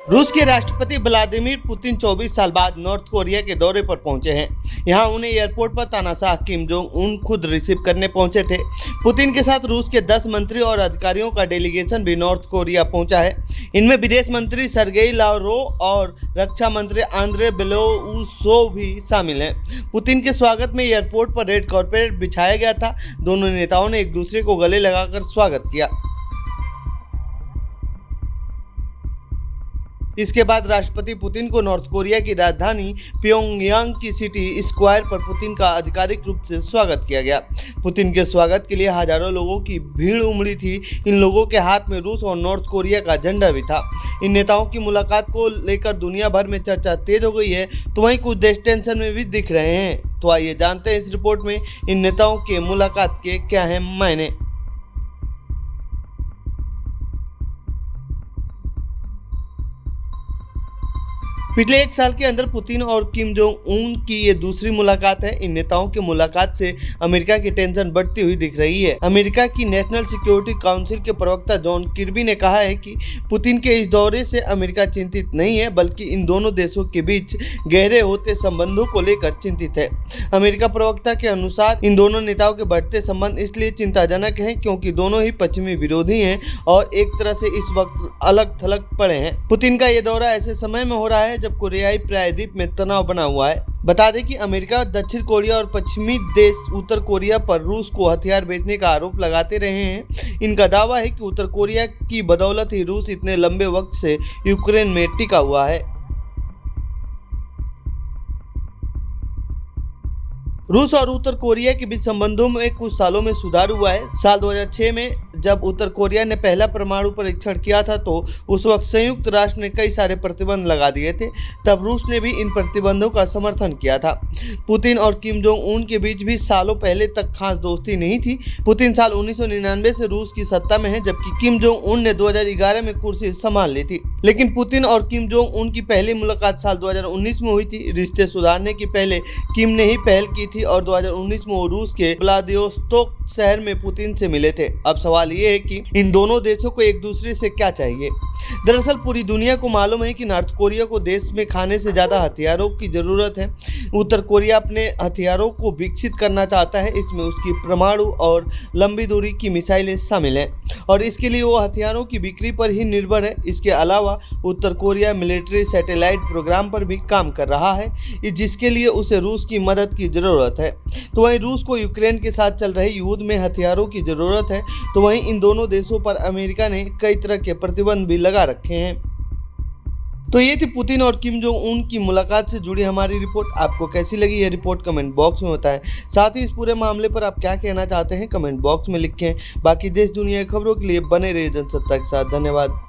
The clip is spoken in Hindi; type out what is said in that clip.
रूस के राष्ट्रपति व्लादिमीर पुतिन 24 साल बाद नॉर्थ कोरिया के दौरे पर पहुंचे हैं। यहां उन्हें एयरपोर्ट पर तानाशाह किम जोंग उन खुद रिसीव करने पहुंचे थे। पुतिन के साथ रूस के 10 मंत्री और अधिकारियों का डेलीगेशन भी नॉर्थ कोरिया पहुंचा है। इनमें विदेश मंत्री सर्गेई लावरोव और रक्षा मंत्री आंद्रे बेलोउसोव भी शामिल हैं। पुतिन के स्वागत में एयरपोर्ट पर रेड कार्पेट बिछाया गया था। दोनों नेताओं ने एक दूसरे को गले लगाकर स्वागत किया। इसके बाद राष्ट्रपति पुतिन को नॉर्थ कोरिया की राजधानी प्योंगयांग की सिटी स्क्वायर पर पुतिन का आधिकारिक रूप से स्वागत किया गया। पुतिन के स्वागत के लिए हजारों लोगों की भीड़ उमड़ी थी। इन लोगों के हाथ में रूस और नॉर्थ कोरिया का झंडा भी था। इन नेताओं की मुलाकात को लेकर दुनिया भर में चर्चा तेज हो गई है, तो वहीं कुछ देश टेंशन में भी दिख रहे हैं। तो आइए जानते हैं इस रिपोर्ट में इन नेताओं के मुलाकात के क्या हैं मायने। पिछले एक साल के अंदर पुतिन और किम जोंग उन की ये दूसरी मुलाकात है। इन नेताओं की मुलाकात से अमेरिका की टेंशन बढ़ती हुई दिख रही है। अमेरिका की नेशनल सिक्योरिटी काउंसिल के प्रवक्ता जॉन किर्बी ने कहा है कि पुतिन के इस दौरे से अमेरिका चिंतित नहीं है, बल्कि इन दोनों देशों के बीच गहरे होते संबंधों को लेकर चिंतित है। अमेरिका प्रवक्ता के अनुसार इन दोनों नेताओं के बढ़ते संबंध इसलिए चिंताजनक हैं क्योंकि दोनों ही पश्चिमी विरोधी हैं और एक तरह से इस वक्त अलग थलग पड़े हैं। पुतिन का ये दौरा ऐसे समय में हो रहा है जब कोरियाई प्रायद्वीप में तनाव बना हुआ है। बता दें कि अमेरिका, दक्षिण कोरिया और पश्चिमी देश उत्तर कोरिया पर रूस को हथियार बेचने का आरोप लगाते रहे हैं। इनका दावा है कि उत्तर कोरिया की बदौलत ही रूस इतने लंबे वक्त से यूक्रेन में टिका हुआ है। रूस और उत्तर कोरिया के बीच संबंधों में कुछ सालों में सुधार हुआ है। साल 2006 में जब उत्तर कोरिया ने पहला परमाणु परीक्षण किया था तो उस वक्त संयुक्त राष्ट्र ने कई सारे प्रतिबंध लगा दिए थे। तब रूस ने भी इन प्रतिबंधों का समर्थन किया था। पुतिन और किम जोंग उन के बीच भी सालों पहले तक खास दोस्ती नहीं थी। पुतिन साल 1999 से रूस की सत्ता में है, जबकि किम जोंग उन ने 2011 में कुर्सी संभाल ली थी। लेकिन पुतिन और किम जोंग उन की पहली मुलाकात साल 2019 में हुई थी। रिश्ते सुधारने की पहले किम ने ही पहल की थी और 2019 में वो रूस के व्लादिवोस्तोक शहर में पुतिन से मिले थे। अब सवाल ये है कि इन दोनों देशों को एक दूसरे से क्या चाहिए। दरअसल पूरी दुनिया को मालूम है कि नॉर्थ कोरिया को देश में खाने से ज़्यादा हथियारों की ज़रूरत है। उत्तर कोरिया अपने हथियारों को विकसित करना चाहता है। इसमें उसकी परमाणु और लंबी दूरी की मिसाइलें शामिल हैं और इसके लिए वो हथियारों की बिक्री पर ही निर्भर है। इसके अलावा उत्तर कोरिया मिलिट्री सैटेलाइट प्रोग्राम पर भी काम कर रहा है, जिसके लिए उसे रूस की मदद की ज़रूरत है। तो वहीं रूस को यूक्रेन के साथ चल रहे युद्ध में हथियारों की ज़रूरत है। तो वहीं इन दोनों देशों पर अमेरिका ने कई तरह के प्रतिबंध भी लगा रखे हैं। तो ये थी पुतिन और किम जोंग उन की मुलाकात से जुड़ी हमारी रिपोर्ट। आपको कैसी लगी ये रिपोर्ट कमेंट बॉक्स में बताएं। साथ ही इस पूरे मामले पर आप क्या कहना चाहते हैं कमेंट बॉक्स में लिखें। बाकी देश दुनिया की खबरों के लिए बने रहिए जनसत्ता के साथ। धन्यवाद।